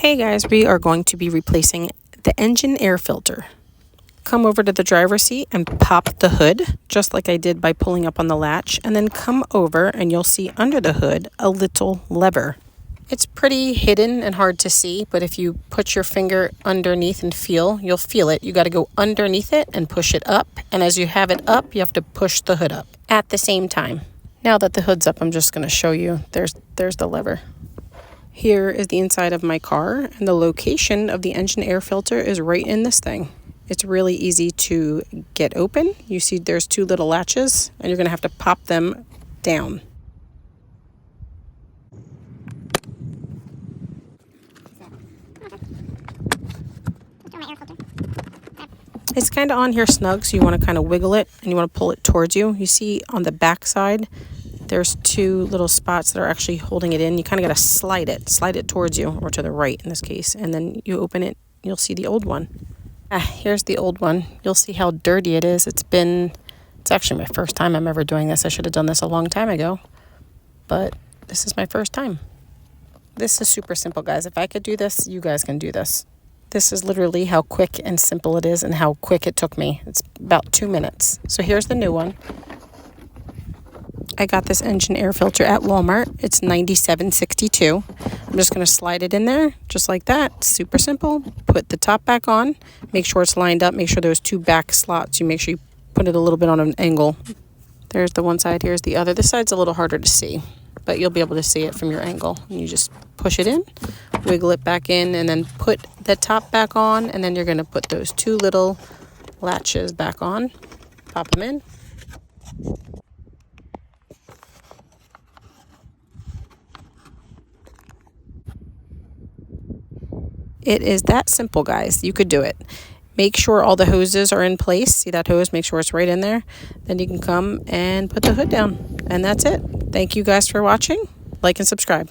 Hey guys, we are going to be replacing the engine air filter. Come over to the driver's seat and pop the hood, just like I did by pulling up on the latch, and then come over and you'll see under the hood a little lever. It's pretty hidden and hard to see, but if you put your finger underneath and feel, you'll feel it. You got to go underneath it and push it up, and as you have it up, you have to push the hood up at the same time. Now that the hood's up, I'm just going to show you. There's the lever. Here is the inside of my car, and the location of the engine air filter is right in this thing. It's really easy to get open. You see there's two little latches, and you're going to have to pop them down. It's kind of on here snug, so you want to kind of wiggle it, and you want to pull it towards you. You see on the back side, there's two little spots that are actually holding it in. You kind of got to slide it towards you, or to the right in this case, and then you open it, you'll see the old one. Here's the old one. You'll see how dirty it is. It's actually my first time I'm ever doing this. I should have done this a long time ago, but this is my first time. This is super simple, guys. If I could do this, you guys can do this. This is literally how quick and simple it is and how quick it took me. It's about 2 minutes. So here's the new one. I got this engine air filter at Walmart. It's $97.62. I'm just going to slide it in there just like that. Super simple. Put the top back on. Make sure it's lined up. Make sure those two back slots, you make sure you put it a little bit on an angle. There's the one side. Here's the other. This side's a little harder to see, but you'll be able to see it from your angle. You just push it in, wiggle it back in, and then put the top back on, and then you're going to put those two little latches back on. Pop them in. It is that simple, guys. You could do it. Make sure all the hoses are in place. See that hose? Make sure it's right in there. Then you can come and put the hood down. And that's it. Thank you guys for watching. Like and subscribe.